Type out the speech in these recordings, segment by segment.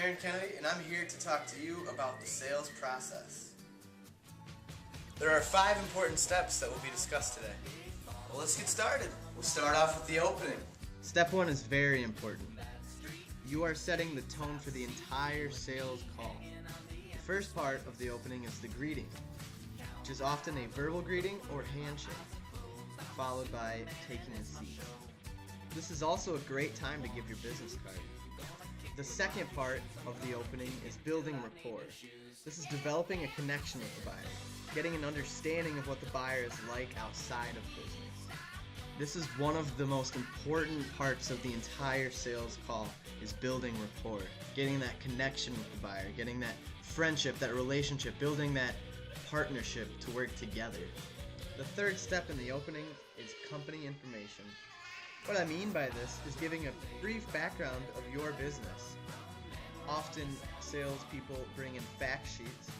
Aaron Kennedy, and I'm here to talk to you about the sales process. There are 5 important steps that will be discussed today. Well, let's get started. We'll start off with the opening. Step 1 is very important. You are setting the tone for the entire sales call. The first part of the opening is the greeting, which is often a verbal greeting or handshake, followed by taking a seat. This is also a great time to give your business card. The second part of the opening is building rapport. This is developing a connection with the buyer, getting an understanding of what the buyer is like outside of business. This is one of the most important parts of the entire sales call, is building rapport, getting that connection with the buyer, getting that friendship, that relationship, building that partnership to work together. The third step in the opening is company information. What I mean by this is giving a brief background of your business. Often salespeople bring in fact sheets,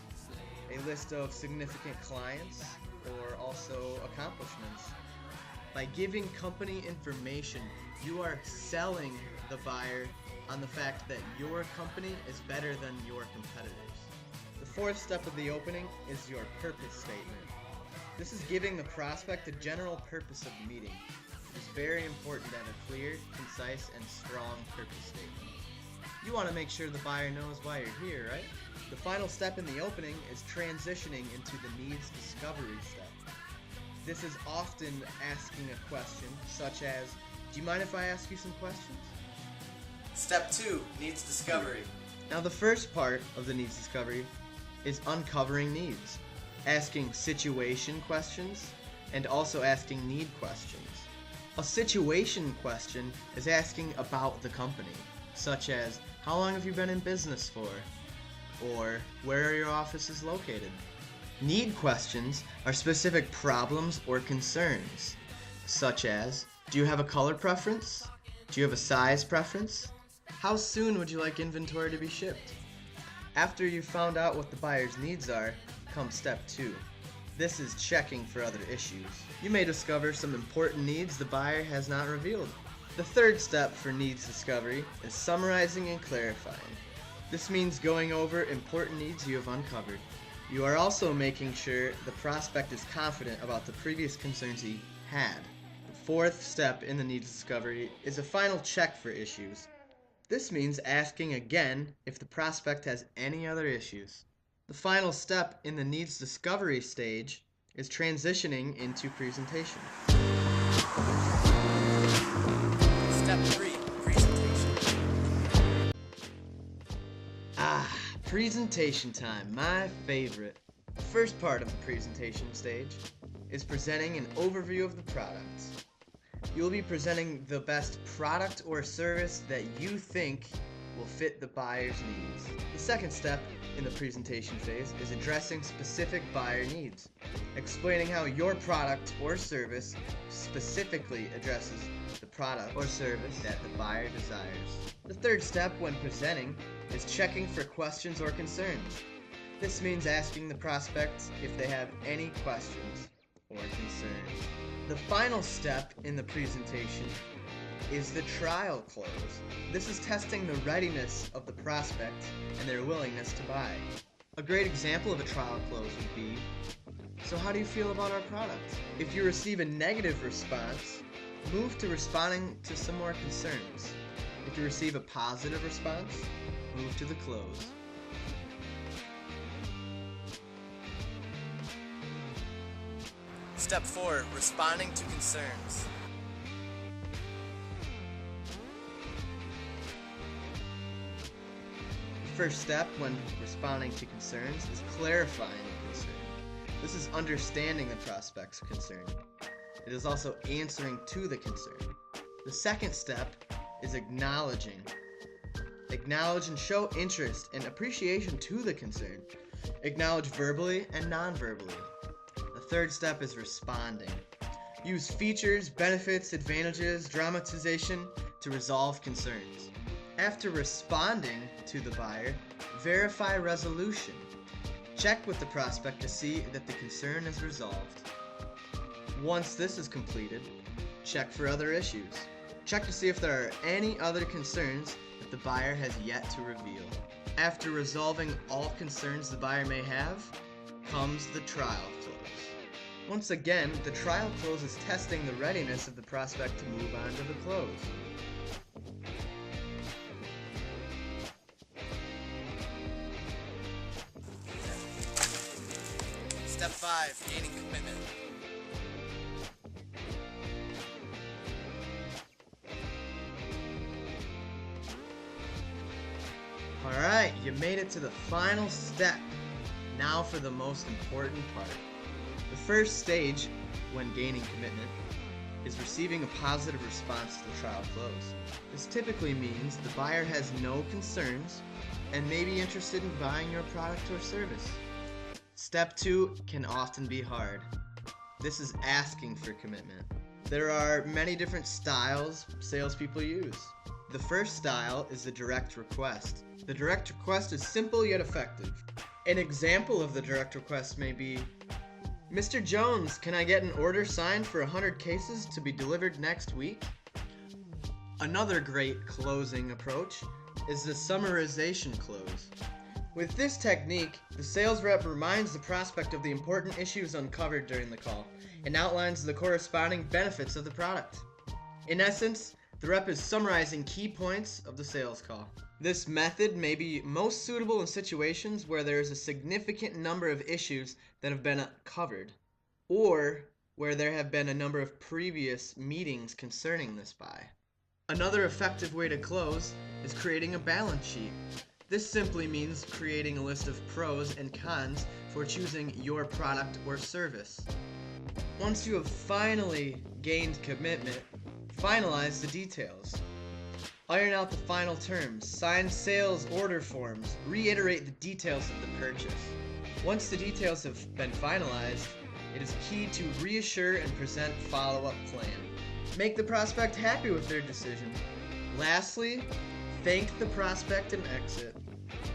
a list of significant clients, or also accomplishments. By giving company information, you are selling the buyer on the fact that your company is better than your competitors. The fourth step of the opening is your purpose statement. This is giving the prospect a general purpose of the meeting. It is very important to have a clear, concise, and strong purpose statement. You want to make sure the buyer knows why you're here, right? The final step in the opening is transitioning into the needs discovery step. This is often asking a question such as, do you mind if I ask you some questions? Step 2, needs discovery. Now the first part of the needs discovery is uncovering needs, asking situation questions, and also asking need questions. A situation question is asking about the company, such as, how long have you been in business for? Or, where are your offices located? Need questions are specific problems or concerns, such as, do you have a color preference? Do you have a size preference? How soon would you like inventory to be shipped? After you've found out what the buyer's needs are, comes step 2. This is checking for other issues. You may discover some important needs the buyer has not revealed. The third step for needs discovery is summarizing and clarifying. This means going over important needs you have uncovered. You are also making sure the prospect is confident about the previous concerns he had. The fourth step in the needs discovery is a final check for issues. This means asking again if the prospect has any other issues. The final step in the needs discovery stage is transitioning into presentation. Step 3, presentation. Presentation time, my favorite. The first part of the presentation stage is presenting an overview of the product. You'll be presenting the best product or service that you think will fit the buyer's needs. The second step in the presentation phase is addressing specific buyer needs, explaining how your product or service specifically addresses the product or service that the buyer desires. The third step when presenting is checking for questions or concerns. This means asking the prospect if they have any questions or concerns. The final step in the presentation is the trial close. This is testing the readiness of the prospect and their willingness to buy. A great example of a trial close would be, so how do you feel about our product? If you receive a negative response, move to responding to some more concerns. If you receive a positive response, move to the close. Step 4, responding to concerns. The first step when responding to concerns is clarifying the concern. This is understanding the prospect's concern. It is also answering to the concern. The second step is acknowledging. Acknowledge and show interest and appreciation to the concern. Acknowledge verbally and non-verbally. The third step is responding. Use features, benefits, advantages, dramatization to resolve concerns. After responding to the buyer, verify resolution. Check with the prospect to see that the concern is resolved. Once this is completed, check for other issues. Check to see if there are any other concerns that the buyer has yet to reveal. After resolving all concerns the buyer may have, comes the trial close. Once again, the trial close is testing the readiness of the prospect to move on to the close. Step 5, gaining commitment. Alright, you made it to the final step. Now for the most important part. The first stage, when gaining commitment, is receiving a positive response to the trial close. This typically means the buyer has no concerns and may be interested in buying your product or service. Step 2 can often be hard. This is asking for commitment. There are many different styles salespeople use. The first style is the direct request. The direct request is simple yet effective. An example of the direct request may be, Mr. Jones, can I get an order signed for 100 cases to be delivered next week? Another great closing approach is the summarization close. With this technique, the sales rep reminds the prospect of the important issues uncovered during the call and outlines the corresponding benefits of the product. In essence, the rep is summarizing key points of the sales call. This method may be most suitable in situations where there is a significant number of issues that have been covered, or where there have been a number of previous meetings concerning this buy. Another effective way to close is creating a balance sheet. This simply means creating a list of pros and cons for choosing your product or service. Once you have finally gained commitment, finalize the details. Iron out the final terms, sign sales order forms, reiterate the details of the purchase. Once the details have been finalized, it is key to reassure and present follow-up plan. Make the prospect happy with their decision. Lastly, thank the prospect and exit.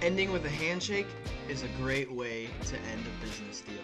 Ending with a handshake is a great way to end a business deal.